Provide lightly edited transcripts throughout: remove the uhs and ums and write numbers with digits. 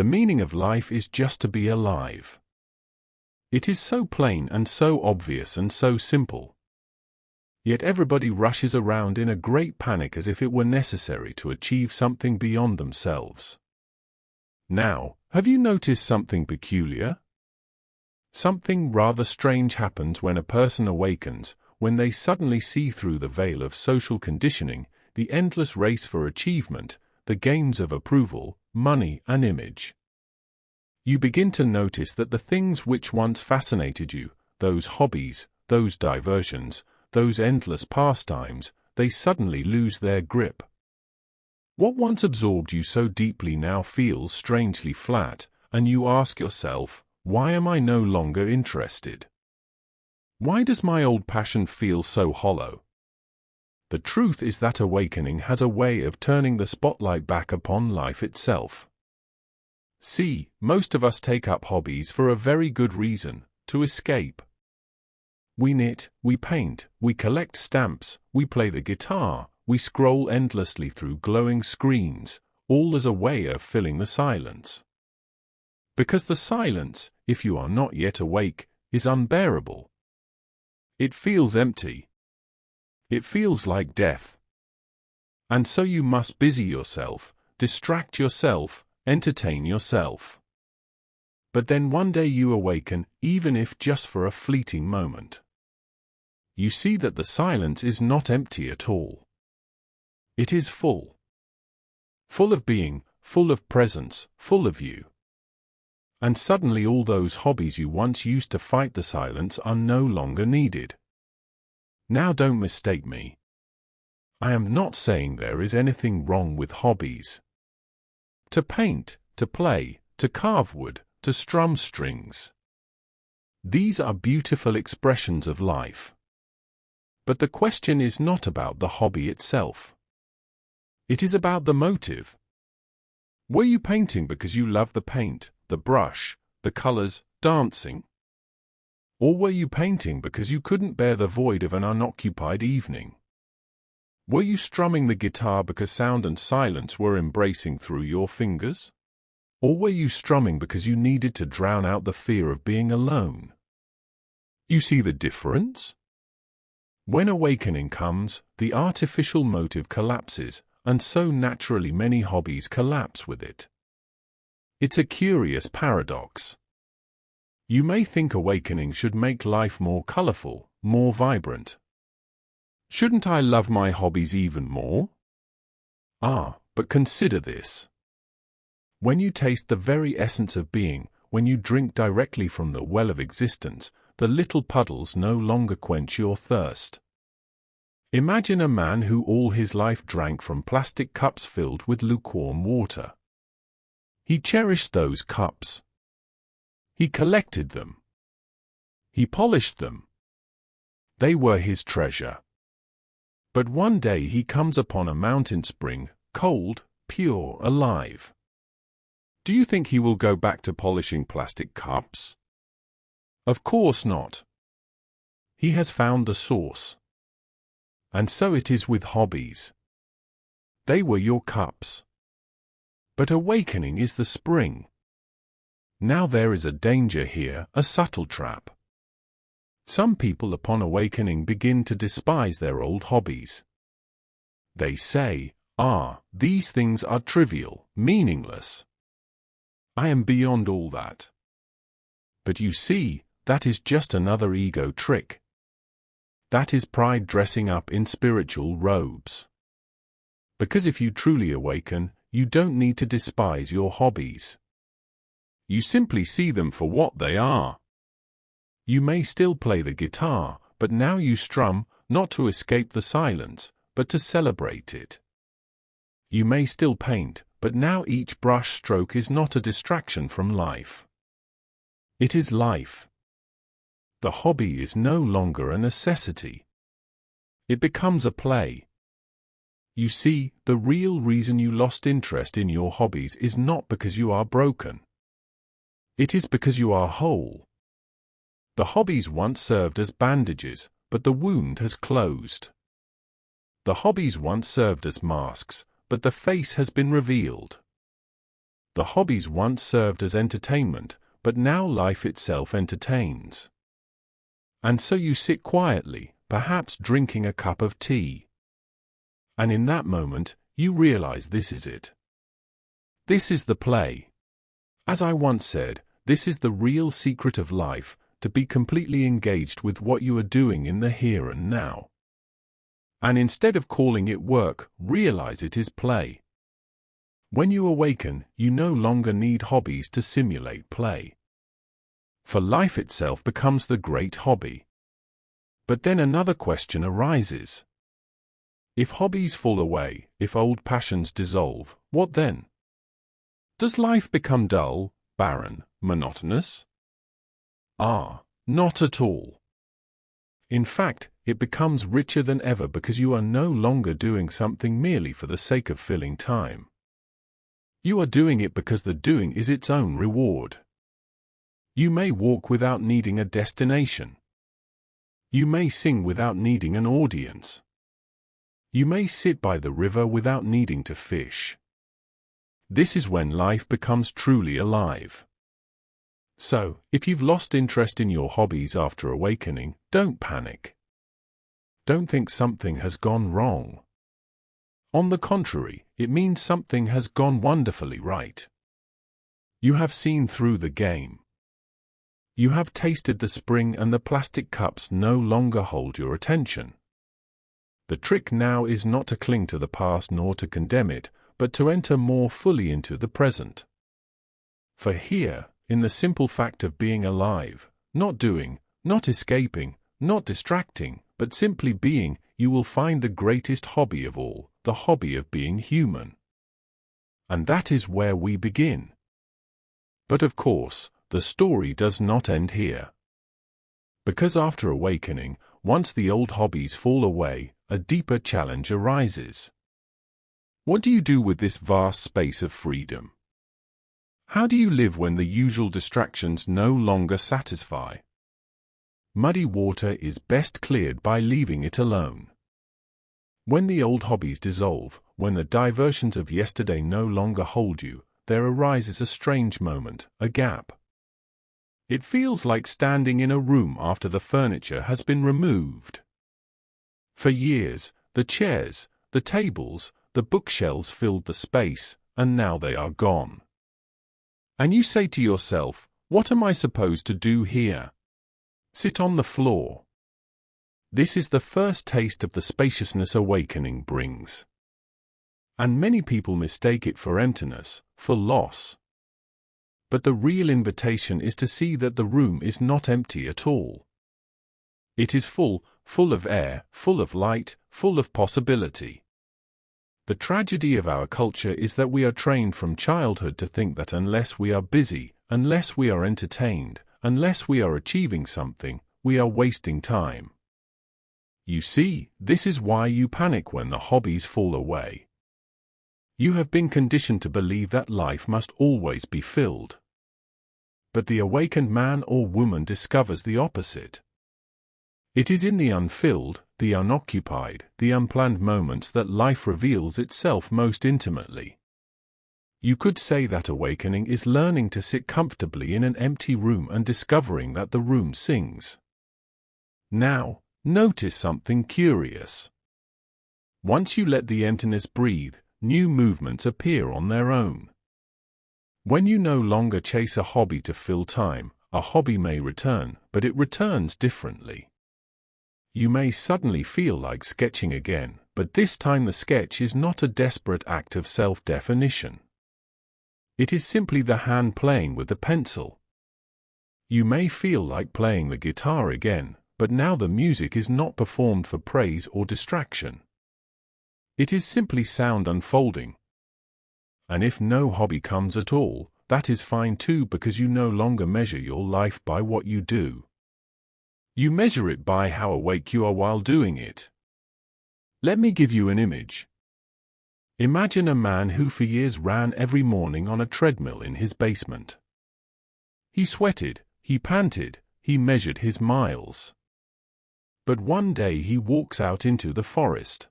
The meaning of life is just to be alive. It is so plain and so obvious and so simple. Yet everybody rushes around in a great panic as if it were necessary to achieve something beyond themselves. Now, have you noticed something peculiar? Something rather strange happens when a person awakens, when they suddenly see through the veil of social conditioning, the endless race for achievement, the games of approval, money and image. You begin to notice that the things which once fascinated you, those hobbies, those diversions, those endless pastimes, they suddenly lose their grip. What once absorbed you so deeply now feels strangely flat, and you ask yourself, why am I no longer interested? Why does my old passion feel so hollow? The truth is that awakening has a way of turning the spotlight back upon life itself. See, most of us take up hobbies for a very good reason, to escape. We knit, we paint, we collect stamps, we play the guitar, we scroll endlessly through glowing screens, all as a way of filling the silence. Because the silence, if you are not yet awake, is unbearable. It feels empty. It feels like death. And so you must busy yourself, distract yourself, entertain yourself. But then one day you awaken, even if just for a fleeting moment. You see that the silence is not empty at all. It is full. Full of being, full of presence, full of you. And suddenly all those hobbies you once used to fight the silence are no longer needed. Now don't mistake me. I am not saying there is anything wrong with hobbies. To paint, to play, to carve wood, to strum strings. These are beautiful expressions of life. But the question is not about the hobby itself. It is about the motive. Were you painting because you love the paint, the brush, the colors, dancing? Or were you painting because you couldn't bear the void of an unoccupied evening? Were you strumming the guitar because sound and silence were embracing through your fingers? Or were you strumming because you needed to drown out the fear of being alone? You see the difference? When awakening comes, the artificial motive collapses, and so naturally many hobbies collapse with it. It's a curious paradox. You may think awakening should make life more colorful, more vibrant. Shouldn't I love my hobbies even more? But consider this. When you taste the very essence of being, when you drink directly from the well of existence, the little puddles no longer quench your thirst. Imagine a man who all his life drank from plastic cups filled with lukewarm water. He cherished those cups. He collected them. He polished them. They were his treasure. But one day he comes upon a mountain spring, cold, pure, alive. Do you think he will go back to polishing plastic cups? Of course not. He has found the source. And so it is with hobbies. They were your cups. But awakening is the spring. Now there is a danger here, a subtle trap. Some people upon awakening begin to despise their old hobbies. They say, these things are trivial, meaningless. I am beyond all that. But you see, that is just another ego trick. That is pride dressing up in spiritual robes. Because if you truly awaken, you don't need to despise your hobbies. You simply see them for what they are. You may still play the guitar, but now you strum, not to escape the silence, but to celebrate it. You may still paint, but now each brush stroke is not a distraction from life. It is life. The hobby is no longer a necessity. It becomes a play. You see, the real reason you lost interest in your hobbies is not because you are broken. It is because you are whole. The hobbies once served as bandages, but the wound has closed. The hobbies once served as masks, but the face has been revealed. The hobbies once served as entertainment, but now life itself entertains. And so you sit quietly, perhaps drinking a cup of tea. And in that moment, you realize this is it. This is the play. As I once said, this is the real secret of life, to be completely engaged with what you are doing in the here and now. And instead of calling it work, realize it is play. When you awaken, you no longer need hobbies to simulate play. For life itself becomes the great hobby. But then another question arises. If hobbies fall away, if old passions dissolve, what then? Does life become dull, barren, monotonous? Not at all. In fact, it becomes richer than ever because you are no longer doing something merely for the sake of filling time. You are doing it because the doing is its own reward. You may walk without needing a destination. You may sing without needing an audience. You may sit by the river without needing to fish. This is when life becomes truly alive. So, if you've lost interest in your hobbies after awakening, don't panic. Don't think something has gone wrong. On the contrary, it means something has gone wonderfully right. You have seen through the game. You have tasted the spring and the plastic cups no longer hold your attention. The trick now is not to cling to the past nor to condemn it, but to enter more fully into the present. For here, in the simple fact of being alive, not doing, not escaping, not distracting, but simply being, you will find the greatest hobby of all, the hobby of being human. And that is where we begin. But of course, the story does not end here. Because after awakening, once the old hobbies fall away, a deeper challenge arises. What do you do with this vast space of freedom? How do you live when the usual distractions no longer satisfy? Muddy water is best cleared by leaving it alone. When the old hobbies dissolve, when the diversions of yesterday no longer hold you, there arises a strange moment, a gap. It feels like standing in a room after the furniture has been removed. For years, the chairs, the tables, the bookshelves filled the space, and now they are gone. And you say to yourself, what am I supposed to do here? Sit on the floor. This is the first taste of the spaciousness awakening brings. And many people mistake it for emptiness, for loss. But the real invitation is to see that the room is not empty at all. It is full of air, full of light, full of possibility. The tragedy of our culture is that we are trained from childhood to think that unless we are busy, unless we are entertained, unless we are achieving something, we are wasting time. You see, this is why you panic when the hobbies fall away. You have been conditioned to believe that life must always be filled. But the awakened man or woman discovers the opposite. It is in the unfilled, the unoccupied, the unplanned moments that life reveals itself most intimately. You could say that awakening is learning to sit comfortably in an empty room and discovering that the room sings. Now, notice something curious. Once you let the emptiness breathe, new movements appear on their own. When you no longer chase a hobby to fill time, a hobby may return, but it returns differently. You may suddenly feel like sketching again, but this time the sketch is not a desperate act of self-definition. It is simply the hand playing with the pencil. You may feel like playing the guitar again, but now the music is not performed for praise or distraction. It is simply sound unfolding. And if no hobby comes at all, that is fine too, because you no longer measure your life by what you do. You measure it by how awake you are while doing it. Let me give you an image. Imagine a man who for years ran every morning on a treadmill in his basement. He sweated, he panted, he measured his miles. But one day he walks out into the forest.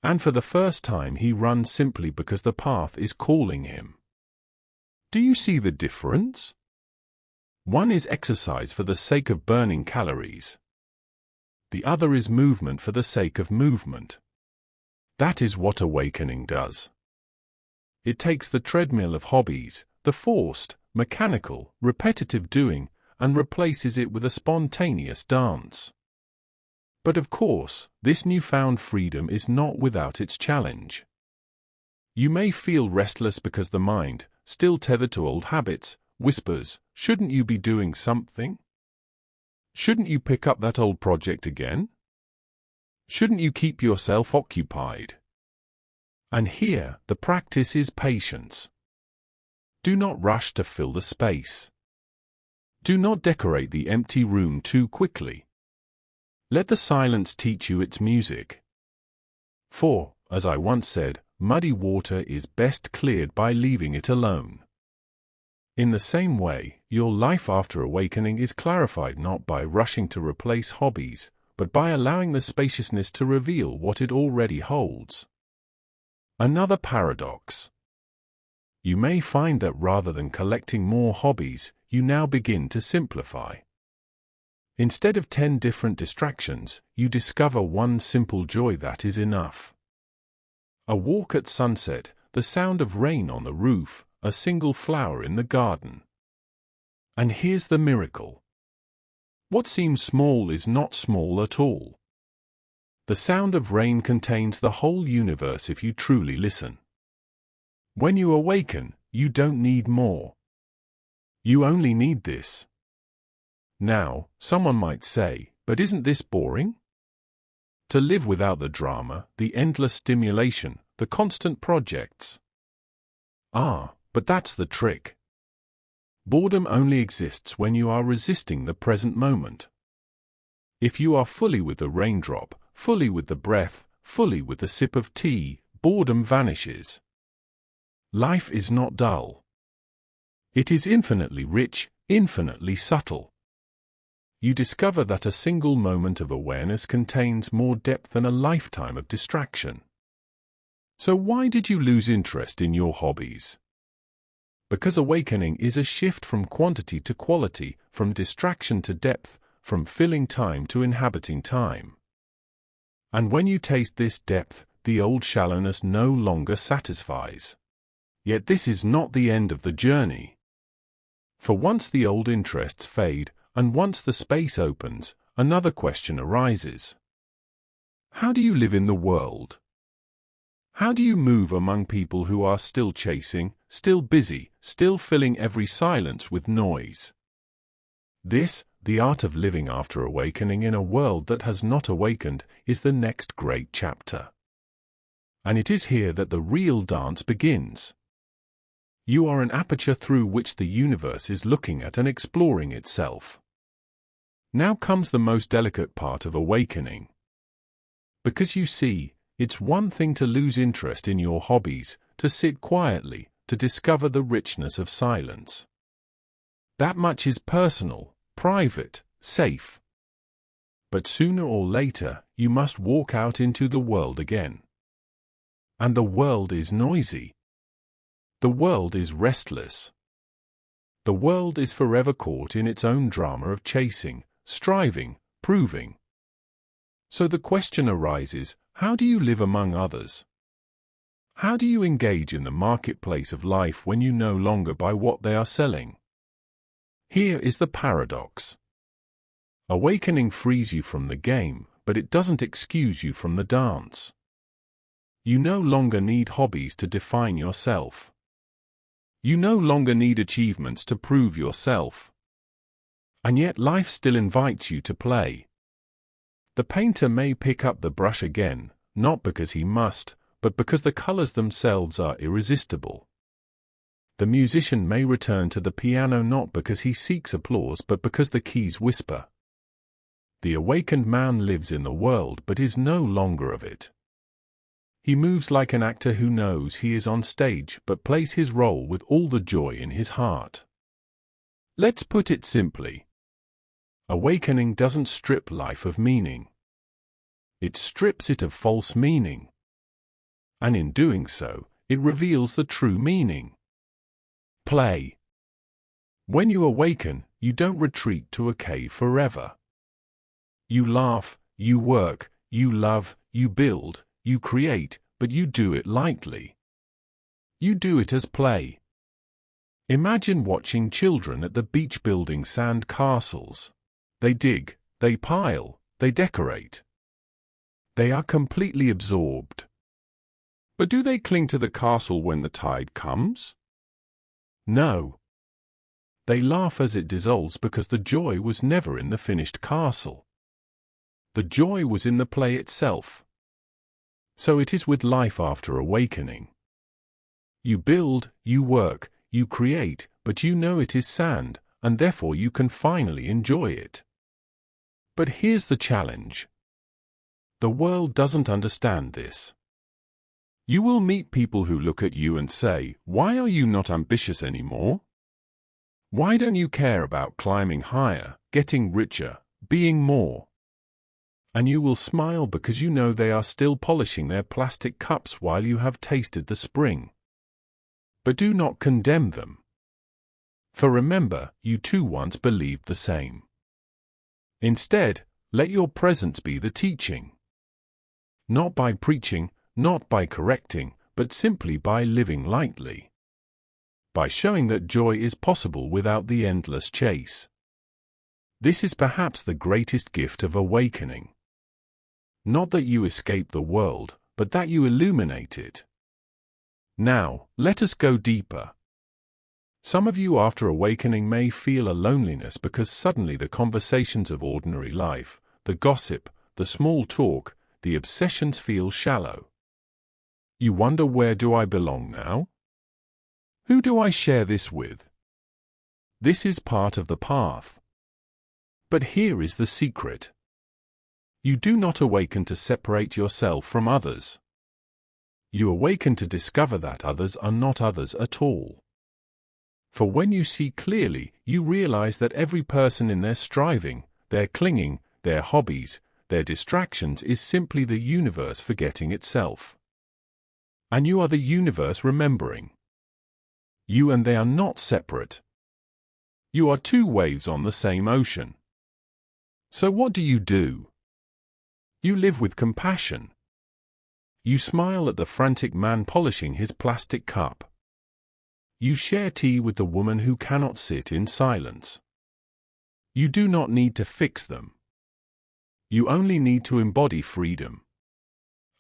And for the first time he runs simply because the path is calling him. Do you see the difference? One is exercise for the sake of burning calories. The other is movement for the sake of movement. That is what awakening does. It takes the treadmill of hobbies, the forced, mechanical, repetitive doing, and replaces it with a spontaneous dance. But of course, this newfound freedom is not without its challenge. You may feel restless because the mind, still tethered to old habits, whispers, "Shouldn't you be doing something? Shouldn't you pick up that old project again? Shouldn't you keep yourself occupied?" And here, the practice is patience. Do not rush to fill the space. Do not decorate the empty room too quickly. Let the silence teach you its music. For, as I once said, muddy water is best cleared by leaving it alone. In the same way, your life after awakening is clarified not by rushing to replace hobbies, but by allowing the spaciousness to reveal what it already holds. Another paradox. You may find that rather than collecting more hobbies, you now begin to simplify. Instead of 10 different distractions, you discover one simple joy that is enough. A walk at sunset, the sound of rain on the roof, a single flower in the garden. And here's the miracle. What seems small is not small at all. The sound of rain contains the whole universe if you truly listen. When you awaken, you don't need more. You only need this. Now, someone might say, but isn't this boring? To live without the drama, the endless stimulation, the constant projects. But that's the trick. Boredom only exists when you are resisting the present moment. If you are fully with the raindrop, fully with the breath, fully with the sip of tea, boredom vanishes. Life is not dull. It is infinitely rich, infinitely subtle. You discover that a single moment of awareness contains more depth than a lifetime of distraction. So why did you lose interest in your hobbies? Because awakening is a shift from quantity to quality, from distraction to depth, from filling time to inhabiting time. And when you taste this depth, the old shallowness no longer satisfies. Yet this is not the end of the journey. For once the old interests fade, and once the space opens, another question arises. How do you live in the world? How do you move among people who are still chasing, still busy, still filling every silence with noise? This, the art of living after awakening in a world that has not awakened, is the next great chapter. And it is here that the real dance begins. You are an aperture through which the universe is looking at and exploring itself. Now comes the most delicate part of awakening. Because you see, it's one thing to lose interest in your hobbies, to sit quietly, to discover the richness of silence. That much is personal, private, safe. But sooner or later, you must walk out into the world again. And the world is noisy. The world is restless. The world is forever caught in its own drama of chasing, striving, proving. So the question arises, how do you live among others? How do you engage in the marketplace of life when you no longer buy what they are selling? Here is the paradox. Awakening frees you from the game, but it doesn't excuse you from the dance. You no longer need hobbies to define yourself. You no longer need achievements to prove yourself. And yet life still invites you to play. The painter may pick up the brush again, not because he must, but because the colors themselves are irresistible. The musician may return to the piano not because he seeks applause but because the keys whisper. The awakened man lives in the world but is no longer of it. He moves like an actor who knows he is on stage but plays his role with all the joy in his heart. Let's put it simply. Awakening doesn't strip life of meaning. It strips it of false meaning. And in doing so, it reveals the true meaning. play. When you awaken, you don't retreat to a cave forever. You laugh, you work, you love, you build, you create, but you do it lightly. You do it as play. Imagine watching children at the beach building sand castles. They dig, they pile, they decorate. They are completely absorbed. But do they cling to the castle when the tide comes? No. They laugh as it dissolves because the joy was never in the finished castle. The joy was in the play itself. So it is with life after awakening. You build, you work, you create, but you know it is sand, and therefore you can finally enjoy it. But here's the challenge. The world doesn't understand this. You will meet people who look at you and say, "Why are you not ambitious anymore? Why don't you care about climbing higher, getting richer, being more?" And you will smile because you know they are still polishing their plastic cups while you have tasted the spring. But do not condemn them. For remember, you too once believed the same. Instead, let your presence be the teaching. Not by preaching, not by correcting, but simply by living lightly. By showing that joy is possible without the endless chase. This is perhaps the greatest gift of awakening. Not that you escape the world, but that you illuminate it. Now, let us go deeper. Some of you after awakening may feel a loneliness because suddenly the conversations of ordinary life, the gossip, the small talk, the obsessions feel shallow. You wonder, where do I belong now? Who do I share this with? This is part of the path. But here is the secret. You do not awaken to separate yourself from others. You awaken to discover that others are not others at all. For when you see clearly, you realize that every person in their striving, their clinging, their hobbies, their distractions is simply the universe forgetting itself. And you are the universe remembering. You and they are not separate. You are two waves on the same ocean. So what do? You live with compassion. You smile at the frantic man polishing his plastic cup. You share tea with the woman who cannot sit in silence. You do not need to fix them. You only need to embody freedom.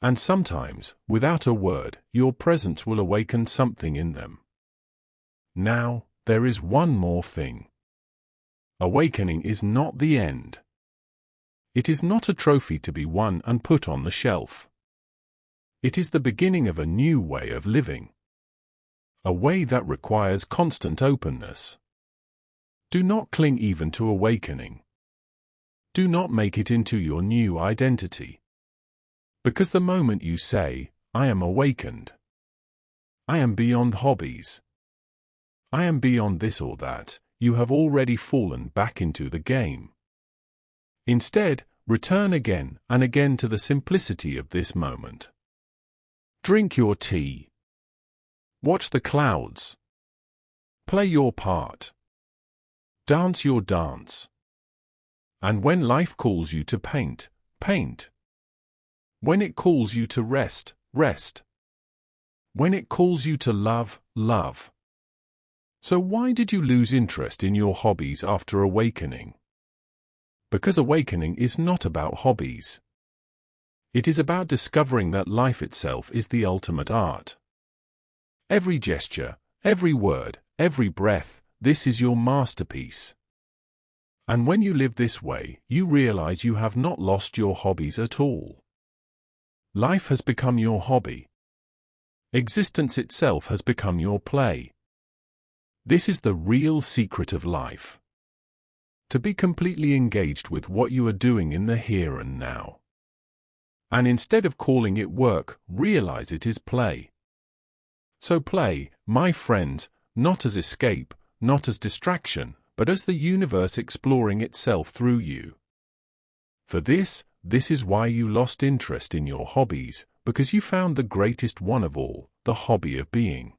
And sometimes, without a word, your presence will awaken something in them. Now, there is one more thing. Awakening is not the end. It is not a trophy to be won and put on the shelf. It is the beginning of a new way of living. A way that requires constant openness. Do not cling even to awakening. Do not make it into your new identity. Because the moment you say, "I am awakened," I am beyond hobbies, I am beyond this or that, you have already fallen back into the game. Instead, return again and again to the simplicity of this moment. Drink your tea. Watch the clouds. Play your part. Dance your dance. And when life calls you to paint, paint. When it calls you to rest, rest. When it calls you to love, love. So why did you lose interest in your hobbies after awakening? Because awakening is not about hobbies. It is about discovering that life itself is the ultimate art. Every gesture, every word, every breath, this is your masterpiece. And when you live this way, you realize you have not lost your hobbies at all. Life has become your hobby. Existence itself has become your play. This is the real secret of life. To be completely engaged with what you are doing in the here and now. And instead of calling it work, realize it is play. So play, my friends, not as escape, not as distraction, but as the universe exploring itself through you. For this is why you lost interest in your hobbies, because you found the greatest one of all, the hobby of being.